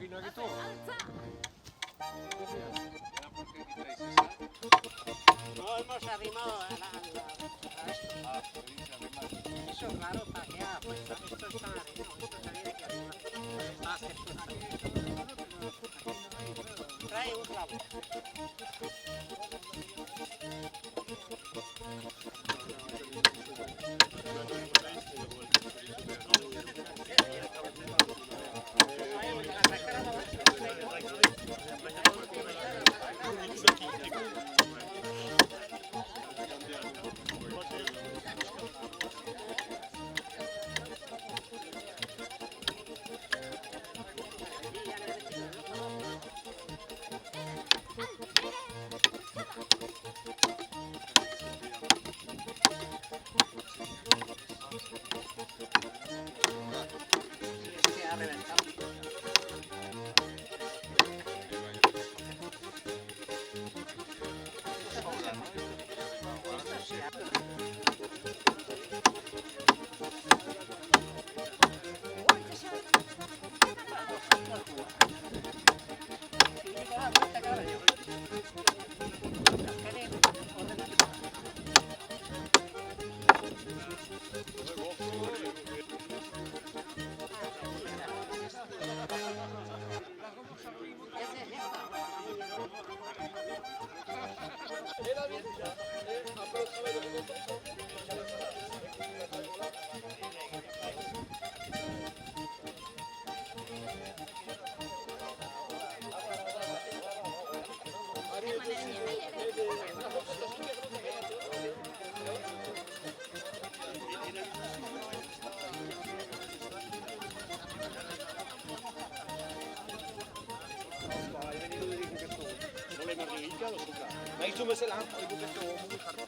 máquina que tú. No hemos arrimado a esto. Eso es raro para que pues esto está arrimado, esto también hay que arrimar. Trae un clavo. Näistu me siellä on kuitenkin mun harmi.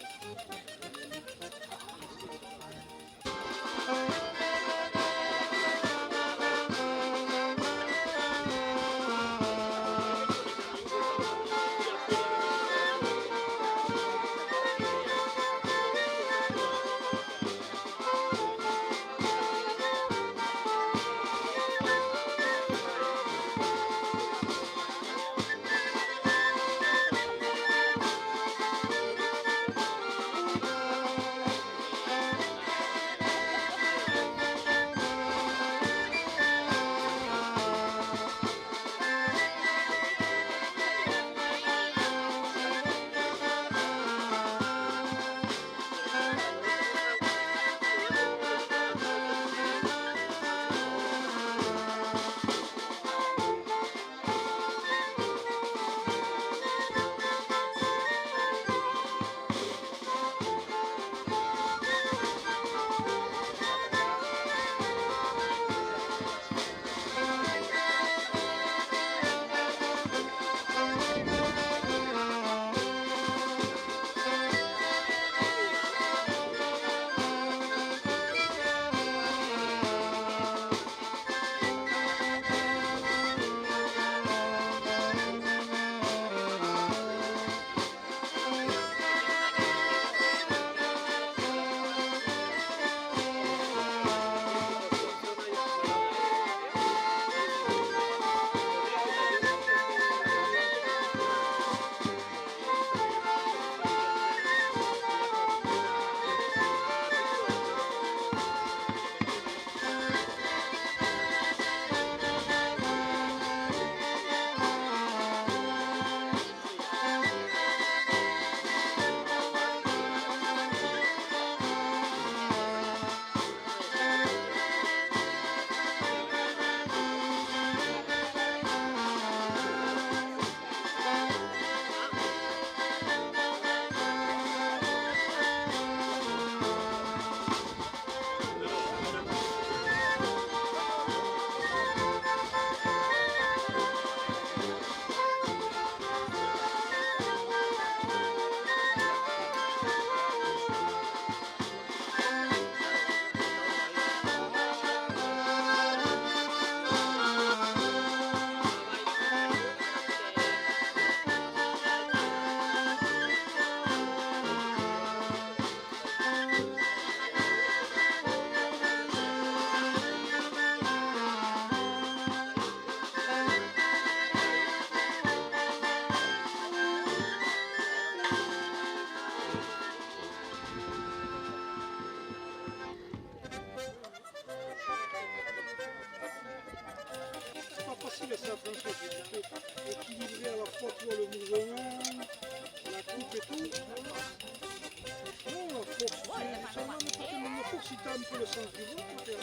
si tu as un peu le sens du goût, tu es là.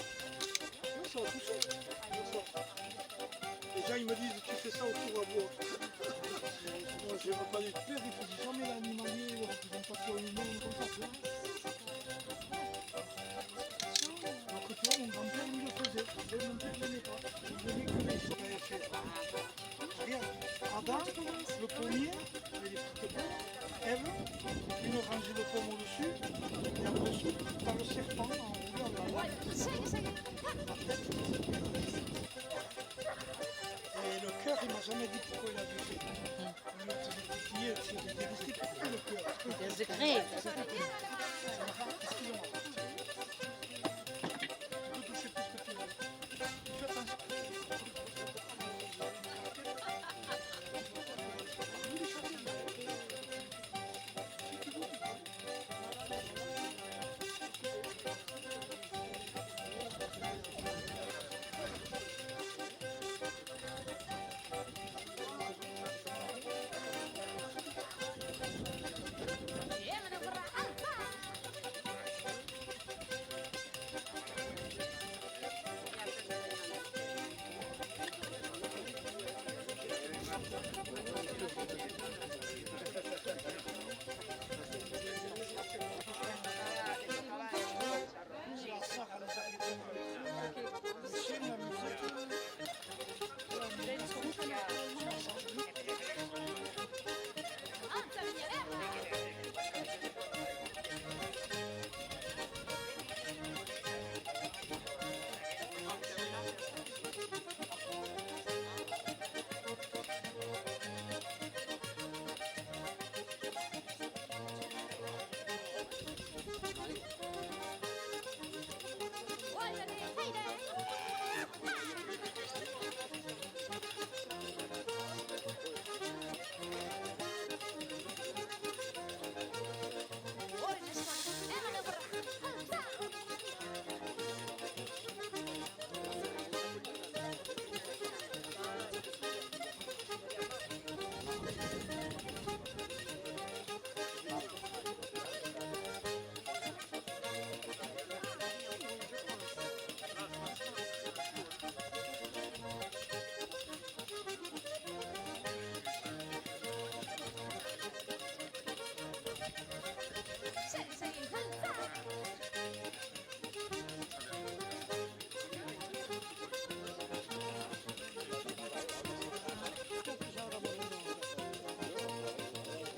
Non, ça va tout seul. Les gens ils me disent tu fais ça autour à boire. Moi je ne veux pas les faire, il faut jamais l'animalier, la représentation humaine comme ça. Alors que tu vois, mon grand-père il le faisait, et mon père ne l'aimait pas. Il venait que les choses avaient fait. Regarde, Adam, le pommier, avec les petites pommes, Ève, une rangée de pommes au-dessus, et en dessous, par le serpent en roulant la tête. Et le cœur, il m'a jamais dit pourquoi il avait fait. Il m'a dit, c'est resté pourquoi le cœur. Désiré. Excusez-moi. Tu peux toucher tout ce que tu veux. Fais attention.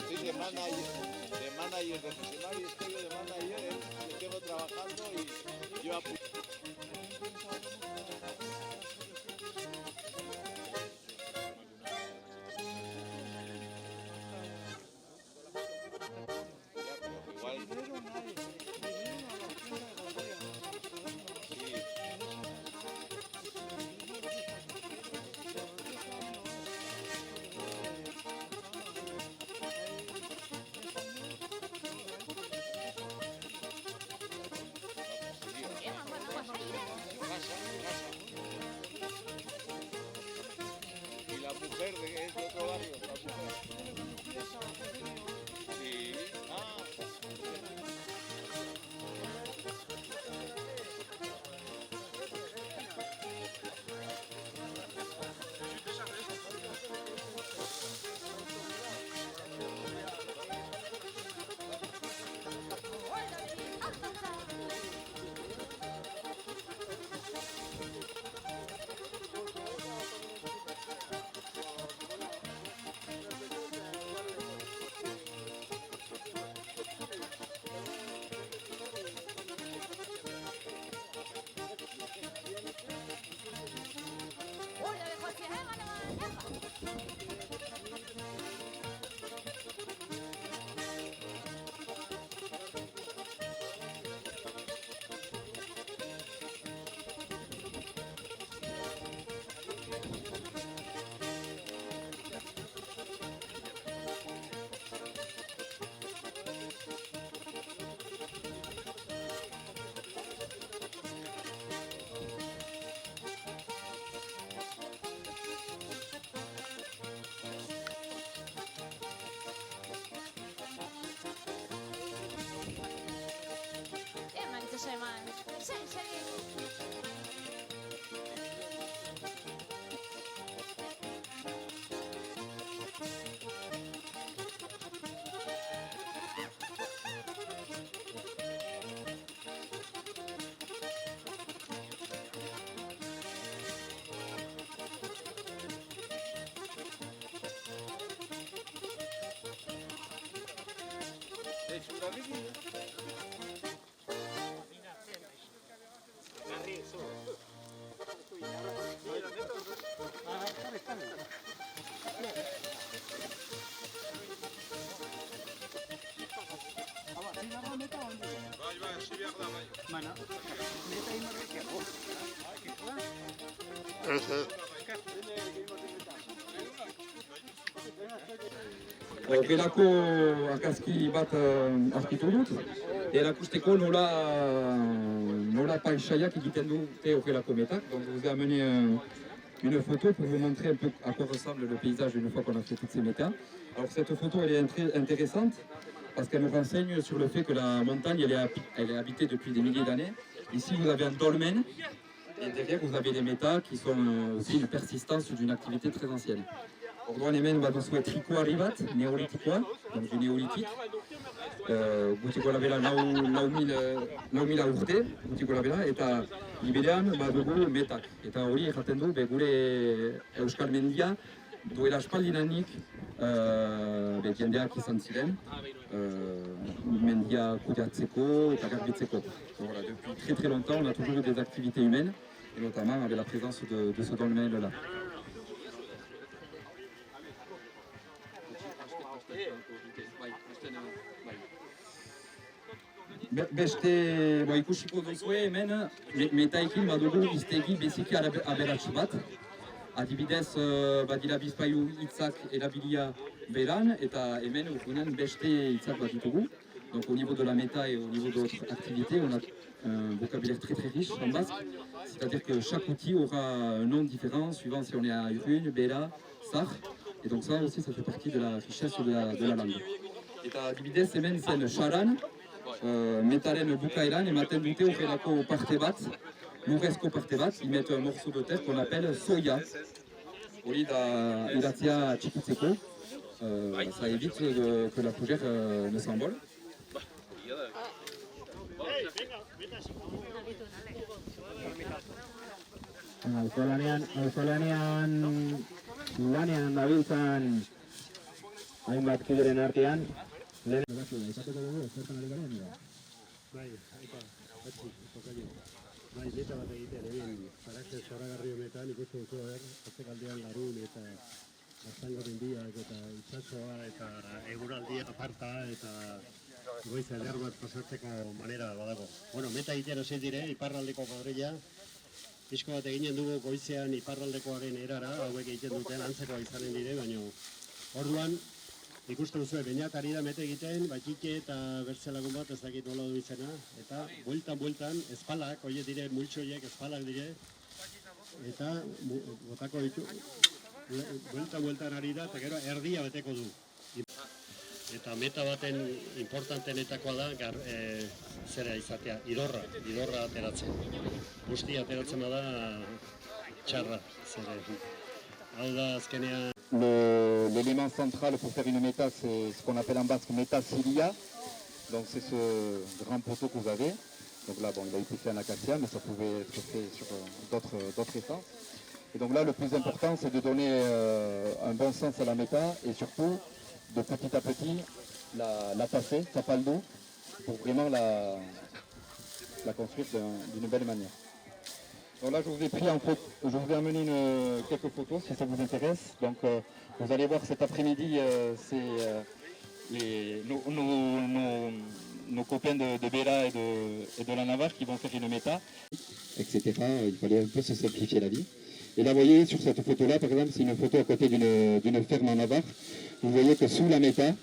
Sí, de manager profesional, y es que yo de manager le tengo trabajando y yo apunto. Yeah, Gelako argazki bat aurkitu dut, erakusteko nola paisaiak egiten dute horrelako metak. Donc je vous ai amené une photo pour vous montrer un peu à quoi ressemble le paysage une fois qu'on a fait toutes ces métas. Alors cette photo elle est très intéressante parce qu'elle nous renseigne sur le fait que la montagne elle est habitée depuis des milliers d'années. Ici vous avez un dolmen et derrière vous avez les métas qui sont aussi une persistance d'une activité très ancienne. Orduan hemen baduzue trikoa bat, neolitikoa, donc du néolithique. Gutiko labela 4.000 urte, gutiko labela, eta iberean badugu metak. Eta hori erraten du, gure Euskal Mendia duela aspaldinanik jendeak izan ziren, mendia kudeatzeko eta garbitzeko. Voilà, depuis très très longtemps, on a toujours eu des activités humaines, et notamment avec la présence de ce dolmen-là. Beste ikusiko duzue hemen metaekin badugu hiztegi biziki aberatsu bat. Adibidez badira bizpahiru hitzak erabilia beran eta hemen urgunean beste hitzak bat ditugu. Donc au niveau de la méta et au niveau de notre activité, on a un vocabulaire très très riche en basque. C'est-à-dire que chaque outil aura un nom différent suivant si on est à Urun, Bela, Sar. Et donc ça aussi, ça fait partie de la richesse de la langue. Eta adibidez hemen zen xaran, metalen bukaeran, ematen dute horrelako parte bat, lurrezko parte bat, ils mettent un morceau de terre qu'on appelle soya. Hori da idatzia txikitzeko, ça évite que la fougère ne s'envole. Lanean dabiltzan hainbat kideren artean izateko dugu, zertan ari garen, nire? Bai, meta bat egiten, egin paraje zoragarri honetan, ikusten duzu, atzekaldean Larun eta Artzango mendiak eta itsasoa eta eguraldia aparta eta goiz eder bat pasatzeko manera badago. Bueno, meta egiten hasi dire, iparraldeko kuadrilla, pixko bat eginen dugu goizean iparraldekoaren erara, hauek egiten duten antzekoa izanen dire, baina orduan ikusten duzu, bainatari da mete egiten, batxike eta bertzelagun bat ez dakit nola du izena, eta bueltan, espalak, horiek dire, multxoiek espalak dire, eta botako ditu, bueltan ari da, eta gero erdia beteko du. Eta meta baten importantenetakoa da, zera izatea, idorra ateratzen. Guztia ateratzen da txarra, zera. Hau da azkenean. L'élément central pour faire une méta, c'est ce qu'on appelle en basque métasilia. Donc c'est ce grand poteau que vous avez. Donc là, bon, il a été fait en acacia, mais ça pouvait être fait sur d'autres essences. Et donc là, le plus important, c'est de donner un bon sens à la méta et surtout de petit à petit la tasser, tapaldo, pour vraiment la construire d'une belle manière. Donc là, je vous ai pris en photo, je vous ai amené quelques photos si ça vous intéresse. Donc vous allez voir cet après-midi, nos copains de Bela et de la Navarre qui vont faire une méta, etc. Il fallait un peu se simplifier la vie. Et là, vous voyez, sur cette photo-là, par exemple, c'est une photo à côté d'une ferme en Navarre. Vous voyez que sous la méta,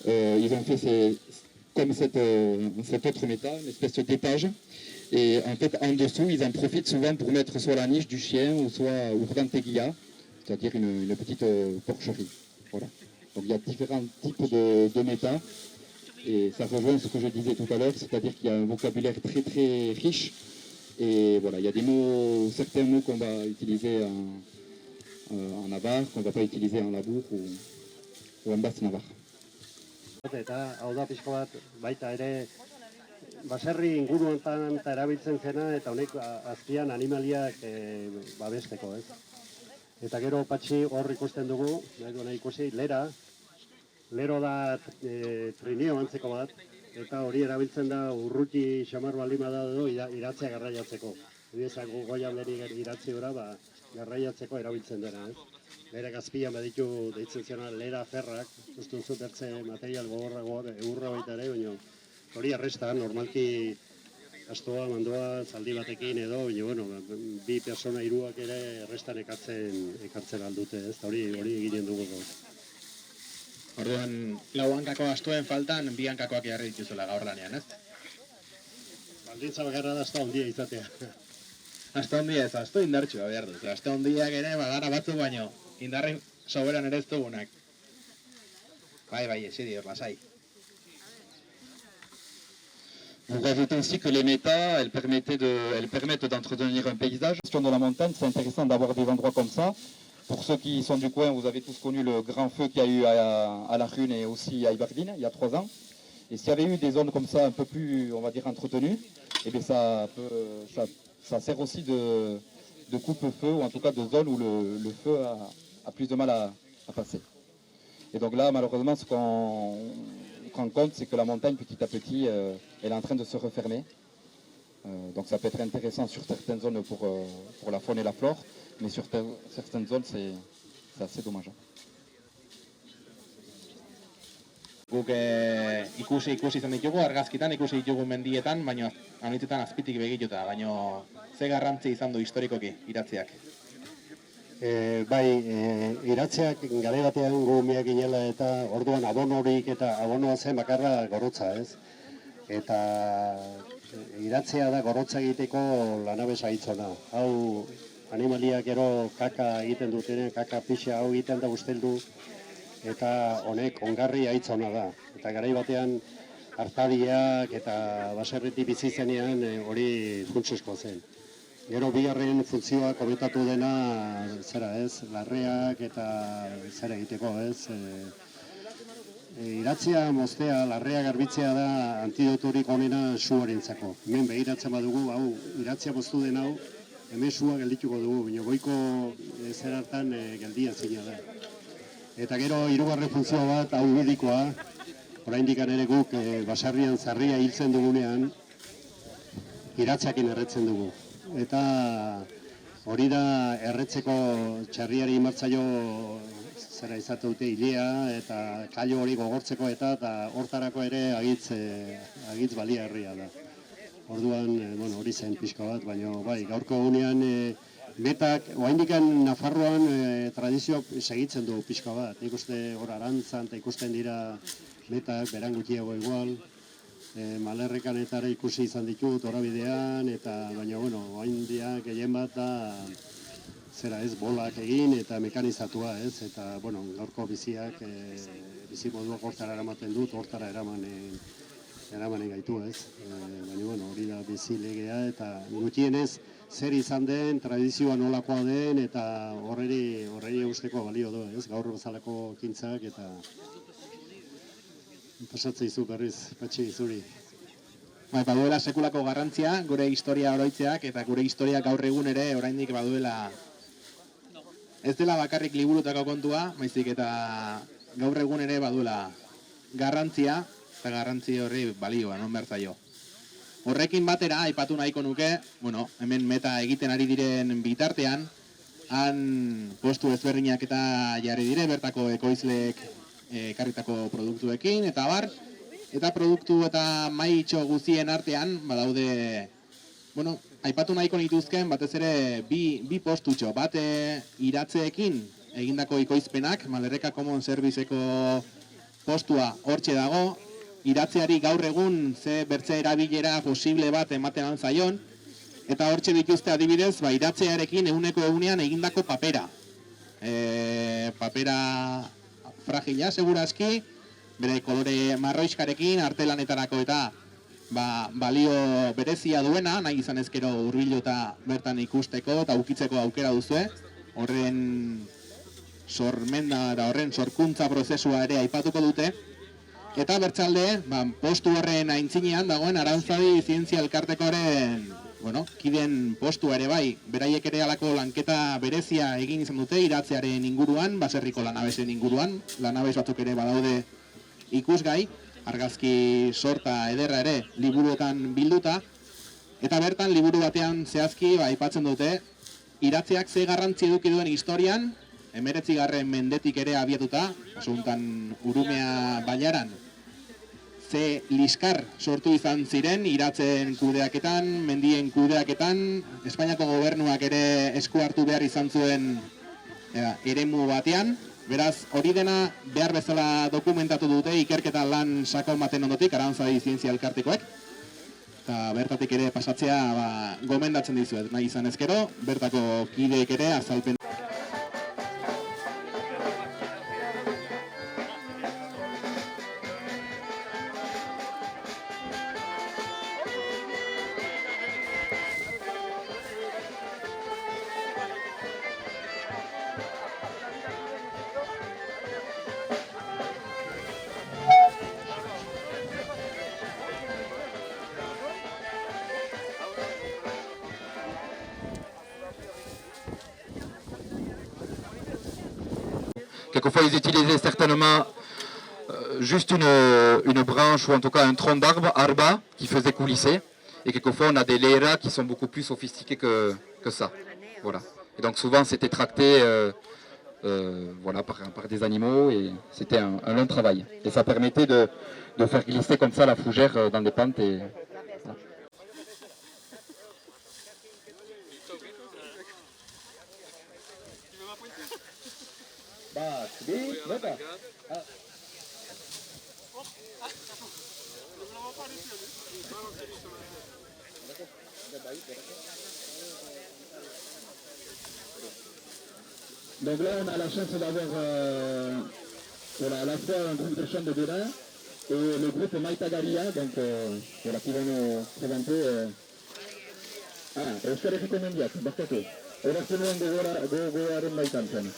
ils ont fait comme cette autre méta, une espèce d'étage. Et en fait, en dessous, ils en profitent souvent pour mettre soit la niche du chien ou branteguilla, c'est-à-dire une petite porcherie. Voilà. Donc il y a différents types de méta. Et ça rejoint ce que je disais tout à l'heure, c'est-à-dire qu'il y a un vocabulaire très très riche. Et voilà, il y a certains mots qu'on va utiliser en Navarre, qu'on ne va pas utiliser en Labour ou en basse Navarre. Eta hau da pixko bat, baita ere, baserri inguruetan eta erabiltzen zena, eta honek azpian animaliak babesteko, ez? Eta gero patxi hor ikusten dugu, nahi ikusi, lera, Lero da trineo antzeko bat, eta hori erabiltzen da urruti xamar baldin bada edo iratzea garraiatzeko. Ebizak goian beri iratzi gora, garraiatzeko erabiltzen dena, ez? Bere gazpian baditu deitzen ziona lera ferrak, uste duzu bertze material gogorragoa, eurra baita ere, baina hori arrestan, normalki astoa, mandoa, zaldi batekin edo, bueno, bi persona hiruak ere arrestan ekartzen aldute, ez? Hori eginen dugu gaur. Orduan, lau hankako astuen faltan, bi hankakoak jarri dituzula gaur lanean, ez? Baldintza bakarra da asto handia izatea. Asto handia ez, asto indartxua behar dut. Asto handiak ere, bagara batzuk baino, indarri soberan ere ez dugunak. Bai, esidi hor, lasai. On rajoute aussi que les métas, elles permettent d'entretenir un paysage. La question de la montagne, c'est intéressant d'avoir des endroits comme ça. Pour ceux qui sont du coin, vous avez tous connu le grand feu qu'il y a eu à La Rune et aussi à Ibardine, il y a 3 ans. Et s'il y avait eu des zones comme ça, un peu plus, on va dire, entretenues, eh bien ça sert aussi de coupe-feu, ou en tout cas de zone où le feu a plus de mal à passer. Et donc là, malheureusement, ce qu'on rend compte, c'est que la montagne, petit à petit, elle est en train de se refermer. Donc ça peut être intéressant sur certaines zones pour la faune et la flore, mais sur certaines zones, c'est assez dommageable. Guk ikusi izan ditugu, argazkitan ikusi ditugu mendietan, baina anitzetan azpitik begituta, baina ze garrantzi izan du historikoki iratziak? Iratziak gare batean gumiak ginela eta orduan abonorik eta abonoa zen bakarra gorotza, ez? Eta iratzea da gorotza egiteko lanabesa hitzona. Hau animaliak gero kaka egiten dutenen, kaka pixa hau egiten da usteldu, eta honek ongarri aitzona da. Eta garai batean hartadiak eta baserritik bizi zenean hori funtsezkoa zen. Gero bigarren funtzioa komentatu dena zera ez, larreak eta zera egiteko ez. Iratzea moztea, larrea garbitzea da antidoturik onena suarentzako. Hemen begiratzen badugu, hau iratzea moztu den hau, hemen sua geldituko dugu, baina goiko zer hartan geldia zina da. Eta gero hirugarren funtzio bat, hau medikoa, oraindik ere guk basarrian zarria hiltzen dugunean, iratzakin erretzen dugu. Eta hori da erretzeko txarriari martzaio zera izate dute hilea eta kailo hori gogortzeko eta hortarako ere agitz balia herria da. Orduan, hori zen pixka bat, baina bai, gaurko egunean metak, oraindikan Nafarroan tradizioak segitzen du pixka bat. Ikuste hor arantzan eta ikusten dira metak, beran gutxiago igual. Malerrekan eta ikusi izan ditut horabidean, eta baina, oraindik gehien bat da zera ez bolak egin eta mekanizatua ez, eta gaurko biziak, bizi moduak hortara eramaten dut, hortara eramanen gaitu ez. Baina hori da bizi legea eta gutienez zer izan den, tradizioa nolakoa den eta horreri eusteko balio du ez, gaur bezalako ekintzak eta pasatzea izu berriz, patxi zuri. Baduela sekulako garrantzia, gure historia oroitzeak eta gure historia gaur egun ere oraindik baduela ez dela bakarrik liburutako kontua, baizik eta gaur egun ere baduela garrantzia eta garrantzi horri balioa, non behar zaio. Horrekin batera, aipatu nahiko nuke, hemen meta egiten ari diren bitartean, han postu ezberdinak eta jarri dire, bertako ekoizleek ekarritako produktuekin, eta bar, eta produktu eta maitxo guztien artean, badaude, aipatu nahiko nituzken, batez ere bi postutxo, bat iratzeekin egindako ikoizpenak, Malerreka Common Serviceko postua hortxe dago, iratzeari gaur egun ze bertze erabilera posible bat ematen altzaion, eta hortxe dituzte adibidez, iratzearekin egunean egindako papera. Papera fragila, segurazki, bere kolore marroiskarekin, artelanetarako eta balio berezia duena, nahi izan ezkero hurbildu eta bertan ikusteko eta ukitzeko aukera duzue. Horren sormenda eta horren sorkuntza prozesua ere aipatuko dute. Eta bertzalde, postu horren aintzinean dagoen Aranzadi Zientzia Elkartekoaren kiden postua ere bai, beraiek ere alako lanketa berezia egin izan dute iratzearen inguruan, baserriko lanabesen inguruan, lanabes batzuk ere badaude ikusgai, argazki sorta ederra ere liburuetan bilduta, eta bertan liburu batean zehazki aipatzen dute idatziak ze garrantzi eduki duen historian, 19. mendetik ere abiatuta, kasuntan Urumea Bailaran, ze liskar sortu izan ziren iratzen kudeaketan, mendien kudeaketan, Espainiako gobernuak ere esku hartu behar izan zuen eremu batean. Beraz, hori dena behar bezala dokumentatu dute ikerketa lan sakon baten ondotik, Aranzadi Zientzia Elkartekoek. Eta bertatik ere pasatzea gomendatzen dizuet, nahi izan ezkero, bertako kideek ere azalpen. Quelquefois, ils utilisaient certainement juste une branche ou en tout cas un tronc d'arbre, arba, qui faisait coulisser. Et quelquefois, on a des leiras qui sont beaucoup plus sophistiqués que ça. Voilà. Et donc souvent, c'était tracté voilà, par des animaux et c'était un long travail. Et ça permettait de faire glisser comme ça la fougère dans des pentes. Et, voilà. Donc là, on a la chance d'avoir voilà, à la fois un groupe de chants de Bénin et le groupe Maitagaria, donc voilà, qui va nous présenter. Euskal Herriko mendiak, barkatu. Horaztenuan gogoaren baitan zen.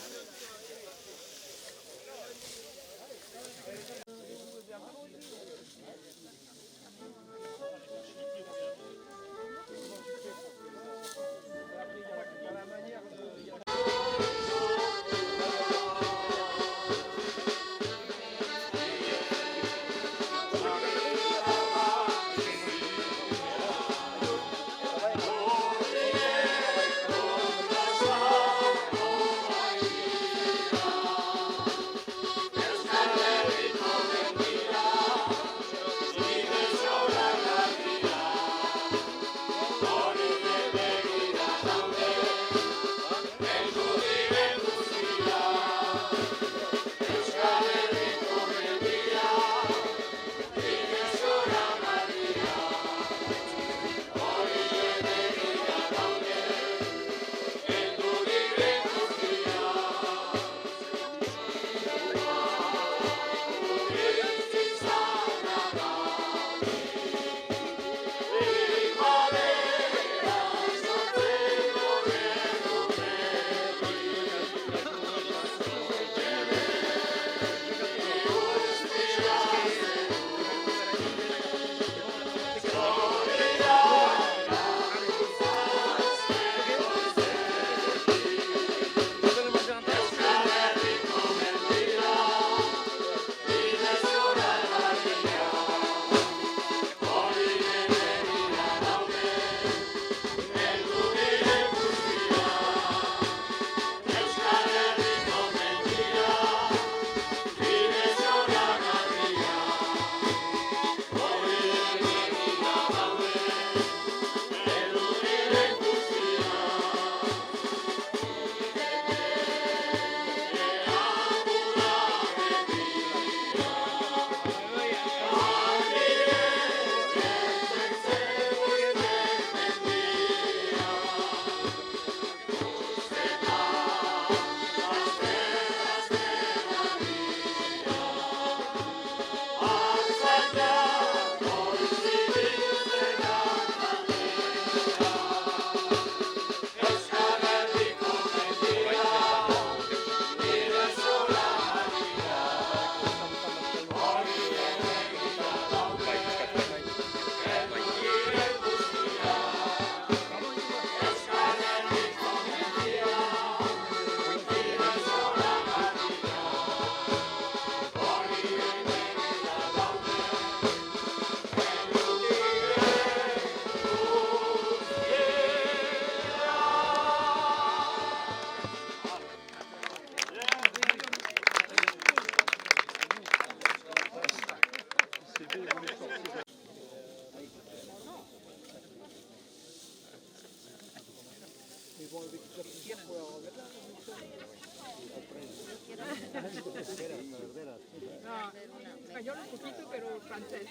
Español un poquito, pero francés.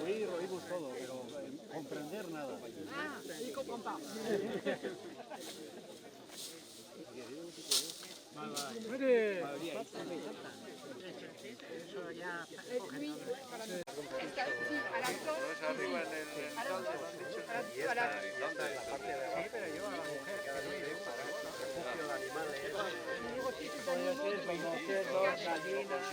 Oímos todo, pero comprender nada. Ah, y comprends pas. Arriba en el toldo, lo han dicho. Y esta, la parte de abajo. Sí, pero yo a la mujer que ha venido para refugio de animales. Puede ser como cerdos, gallinas.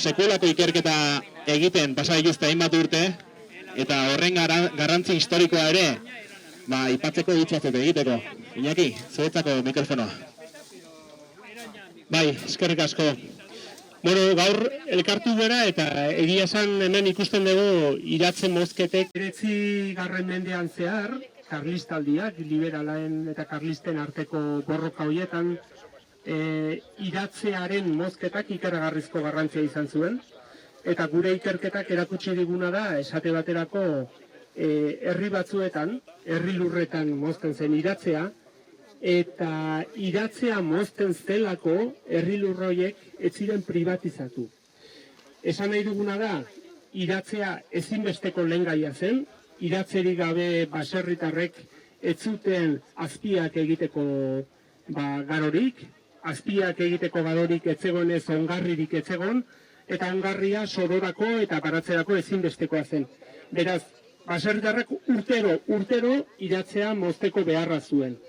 Sekulako ikerketa egiten pasa dituzte hainbat urte, eta horren garrantzi historikoa ere, aipatzeko ditzatzete egiteko. Iñaki, zuretzako mikrofonoa. Bai, eskerrik asko. Bueno, gaur elkartu gara eta egia esan hemen ikusten dugu iratzen mozketek 19. mendean zehar, karlistaldiak, liberalen eta karlisten arteko borroka horietan, iratzearen mozketak ikaragarrizko garrantzia izan zuen, eta gure ikerketak erakutsi diguna da, esate baterako herri batzuetan, herri lurretan mozten zen iratzea, eta iratzea mozten zelako herri lurroiek ez ziren privatizatu. Esan nahi duguna da, iratzea ezinbesteko lehengaia zen, iratzerik gabe baserritarrek ez zuten azpiak egiteko garorik, azpiak egiteko garorik etzegonez ongarririk etzegon, eta ongarria sororako eta baratzerako ezinbestekoa zen. Beraz, baserritarrek urtero iratzea mozteko beharra zuen.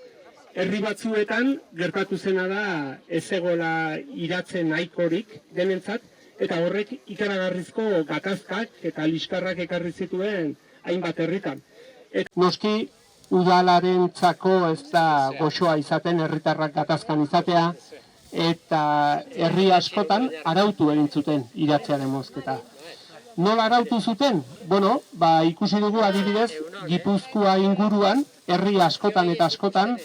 Herri batzuetan gertatu zena da ez zegoela iratzen nahikorik denentzat, eta horrek ikaragarrizko gatazkak eta liskarrak ekarri zituen hainbat herritan. Noski, udalarentzako ez da goxoa izaten herritarrak gatazkan izatea, eta herri askotan arautu egin zuten iratzearen mozketa. Nola arautu zuten? Bueno, ikusi dugu adibidez, Gipuzkoa inguruan, herri askotan eta askotan,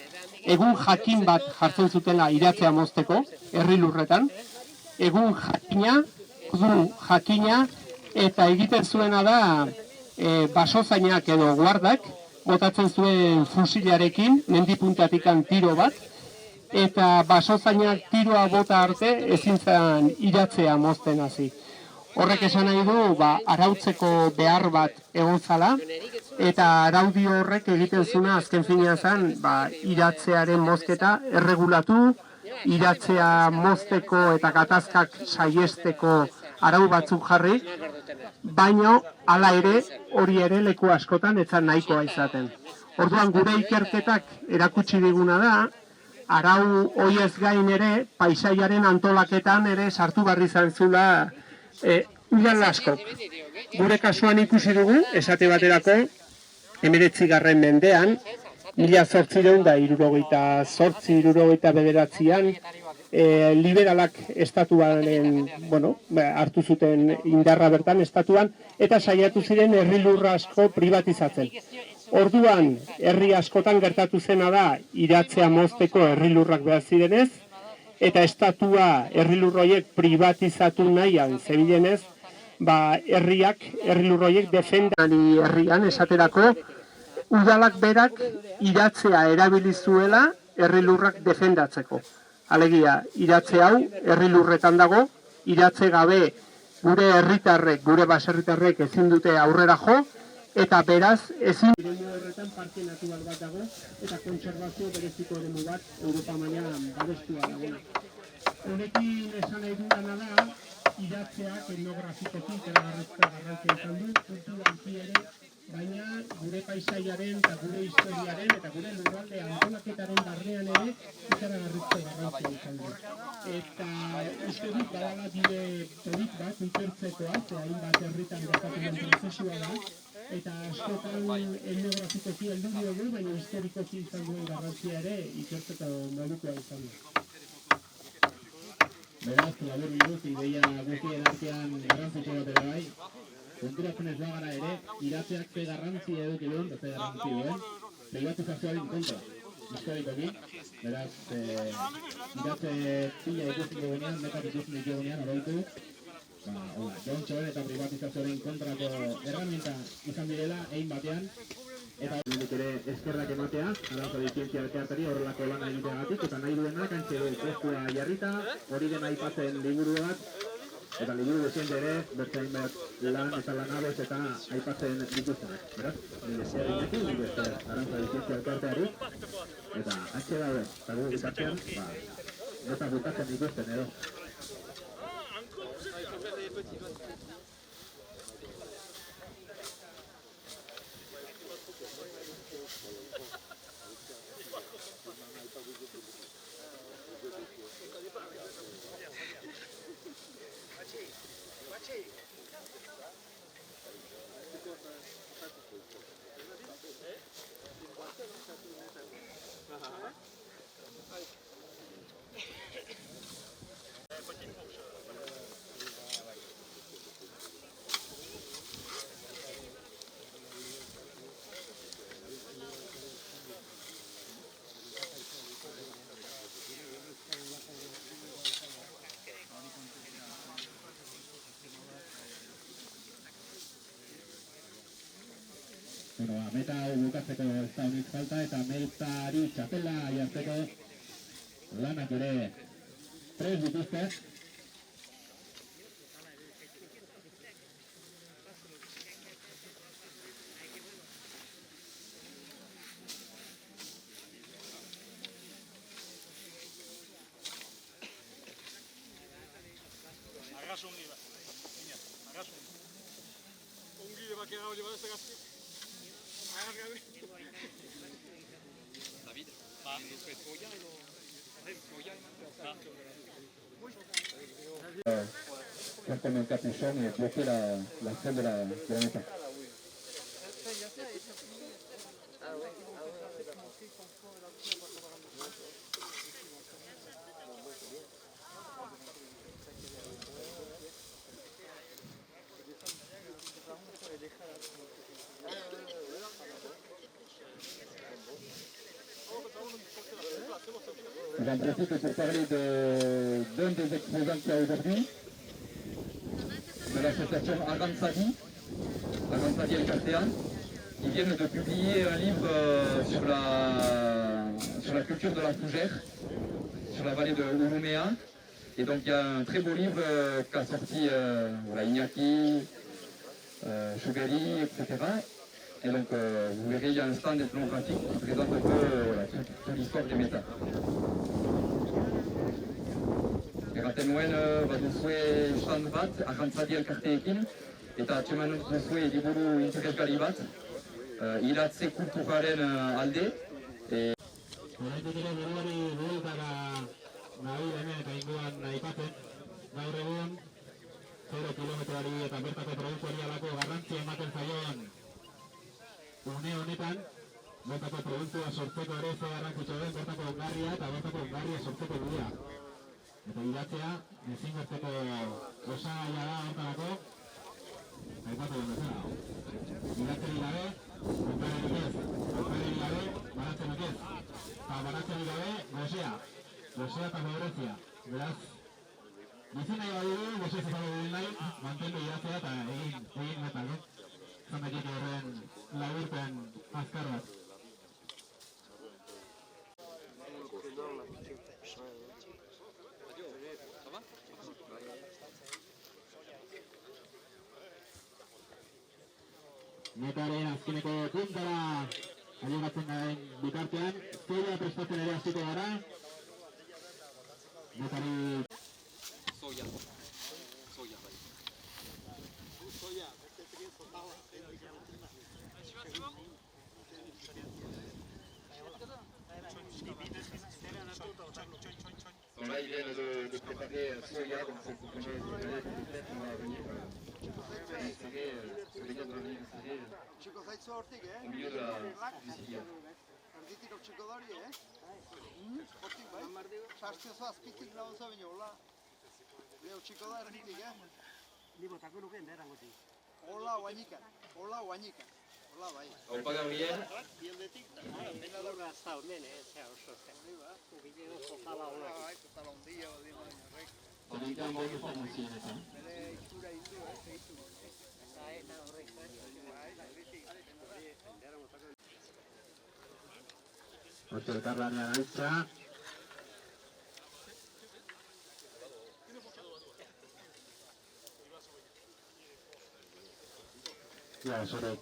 egun jakin bat jartzen zutela iratzea mozteko, herri lurretan. Egun jakina, eta egiten zuena da basozainak edo guardak, botatzen zuen fusilarekin, mendipuntatikan tiro bat, eta basozainak tiroa bota arte ezin zen iratzea mozten hasi. Horrek esan nahi du, arautzeko behar bat egon zala, eta araudi horrek egiten zuna azken finean zen, iratzearen mozketa erregulatu, iratzea mozteko eta gatazkak saiesteko arau batzuk jarri, baina hala ere hori ere leku askotan ez zen nahikoa izaten. Orduan gure ikerketak erakutsi diguna da, arau hoiez gain ere, paisaiaren antolaketan ere sartu barri izan zula udal askok. Gure kasuan ikusi dugu, esate baterako, 19. mendean, 1868-69an, liberalak estatuaren, hartu zuten indarra bertan estatuan, eta saiatu ziren herri lurra asko privatizatzen. Orduan, herri askotan gertatu zena da, iratzea mozteko herri lurrak behar zirenez, eta estatua herri lurroiek privatizatu nahian zebilenez, herri lurroiek defendari herrian esaterako, udalak berak iratzea erabili zuela herri lurrak defendatzeko. Alegia, iratze hau herri lurretan dago, iratze gabe gure herritarrek, gure baserritarrek ezin dute aurrera jo, eta beraz ezin eremu horretan parke natural bat dago, eta kontserbazio bereziko eremu bat Europa mailan babestua dagoena. Honekin esan nahi dudana da, iratzeak etnografikoki eragarrizko garrantzia izan du, kulturalki ere, baina gure paisaiaren eta gure historiaren eta gure lurralde antolaketaren barnean ere ikaragarrizko garrantzia izan du. Eta uste dut badala bide polit bat ikertzekoa, hainbat herritan gertatu den prozesua da, eta askotan etnografikoki heldu diogu, baina historikoki izan duen garrantzia ere ikertzeko modukoa izan du. Beraz, labur biruz, ideia guztien artean garrantzitsu bat ere bai. Konturatzen ez bagara ere, iratzeak ze garrantzi eduki duen, ze garrantzi duen, privatizazioaren kontra, historikoki. Beraz, iratze pila ikusten dugunean, metak ikusten ditugunean, oroitu, jontxoen eta privatizazioaren kontrako erramienta izan direla, egin batean, eta hemendik ere eskerrak ematea, Aranzadi Zientzia Elkarteari horrelako lana egiteagatik, eta nahi duenak antxe postua jarrita, hori dena aipatzen liburu bat, eta liburu desiente ere, bertze hainbat lan eta lanabez eta aipatzen dituztenak. Beraz, nire eskerrekin, nire esker Aranzadi Zientzia Elkarteari, eta antxe daude, eta gu bitartean, nota bukatzen dituzten edo. Meta hau bukatzeko ez da honik falta, eta meltzari txapela jartzeko lanak ere prest dituzte. Certainement capuchon et bloquer la scène de la méta. j'en profite pour parler d'un des exposants qu'il y a aujourd'hui, de l'association Aranzadi El Cartean, qui viennent de publier un livre sur la culture de la fougère, sur la vallée de Urumea. Et donc il y a un très beau livre qu'a sorti Iñaki, Chougari, etc. Et donc vous verrez, il y a un stand ethnographique qui présente un peu toute l'histoire des métas. Eraten baduzue stand bat, Arantzadi elkarteekin, eta atxeman duzue liburu interesgarri bat, iratze kulturaren alde. Horretik ere buruari burutara nabil hemen eta inguan aipatzen, gaur egun 0 kilometroari eta bertako produktuari alako garrantzia ematen zaion une honetan, bertako produktua sortzeko ere ze garrantzitsua den bertako ongarria eta bertako ongarria sortzeko bidea. Eta iratzea, ezinbesteko osagaia da hortarako, aipatu den bezala. Iratzerik gabe, ongarrerik ez, ongarrerik gabe, baratzerik ez. Eta baratzerik gabe, gozea eta pobrezia. Beraz, bizi nahi badugu, gozea izango dugu nahi, mantendu iratzea eta egin metak, zan dakik horren laburpen azkar bat. Metaren azkeneko puntara ailegatzen garen bitartean, zoia prestatzen ere hasiko gara. Metari... Soia bai. Donc là, ils viennent de préparer soya, donc c'est pour que je peut-être on va venir insérer, se venir de venir insérer au milieu de du ciliage. Opa Gabriel. Comenta un poco informaciones, Hortxe elkarlanean altza. Ja, zorek.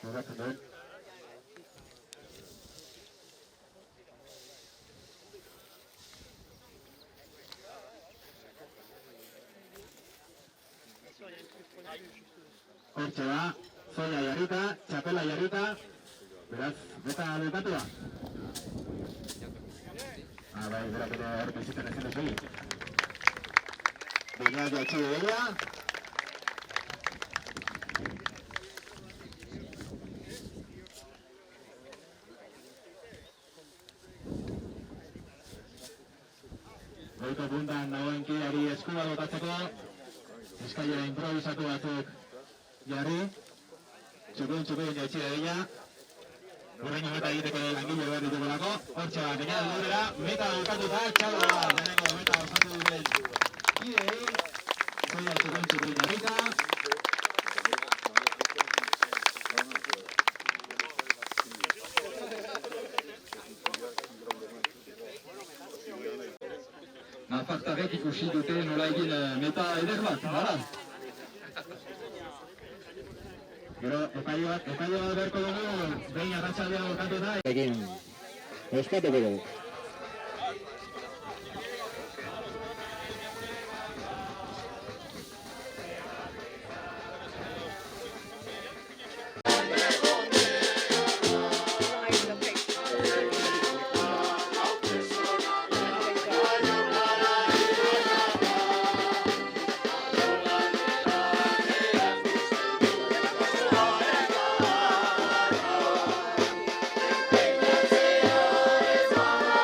Horatzen dut. Hortxe da, zoia jarrita, txapela jarrita. Beraz, beta bukatu da. Bai, berak ere hor bizitzen ezin duzu egin. Bineak jatxi begia. Goiko puntan dagoen kideari eskua botatzeko, eskailera improvisatu batzuk jarri, txukun jaitsi begia. Horrein meta egiteko langile behar ditugulako, hortxe bat, genial lurera, meta bukatuta, txalo, deneko meta osatu duten kidei, zoia txukun jarrita. Nafartarek ikusi dute nola egin meta eder bat, bada? Gero, epaile bat beharko dugu, behin arratsaldea bukatu da. Egin, ospatuko dugu. It's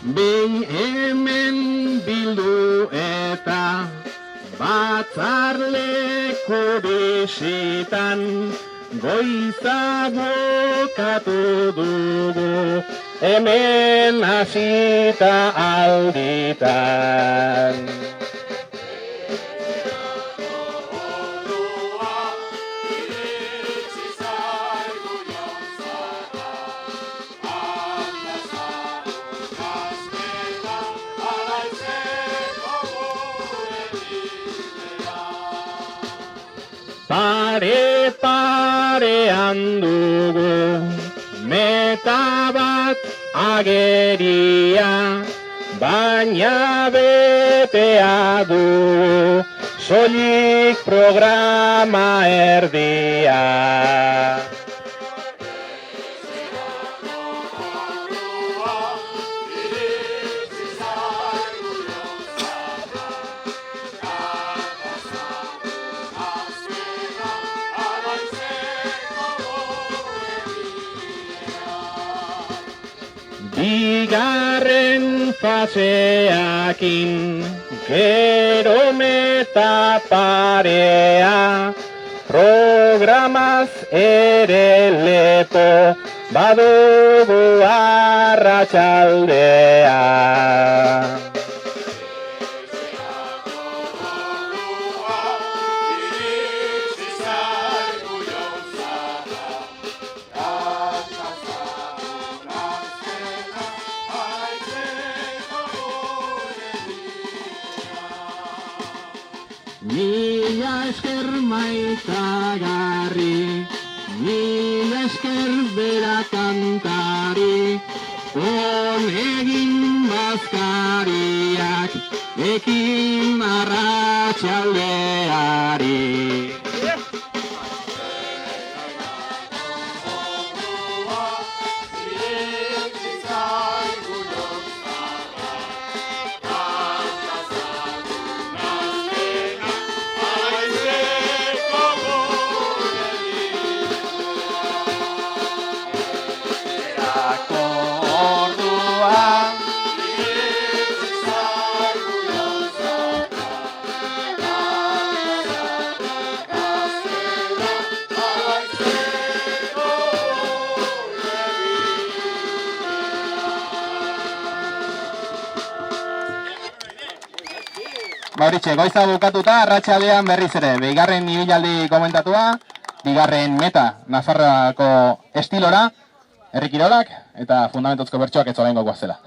behin hemen bildu eta batzarleko bisitan goiza bukatu dugu hemen hasita alditan. Pare-parean dugu meta bat ageria, baina betea dugu soilik programa erdia. Bigarren faseakin gero meta parea, programaz ere lepo badugu arratsaldea. Mila esker maitagarri, mila esker bera kantari, egin bazkariak, ekin arratsaldeari. Horitxe, goiza bukatuta, arratsaldean berriz ere, bigarren ibilaldi komentatua, bigarren meta, Nafarroako estilora, herri kirolak eta fundamentuzko bertsoak ez oraingo goazela.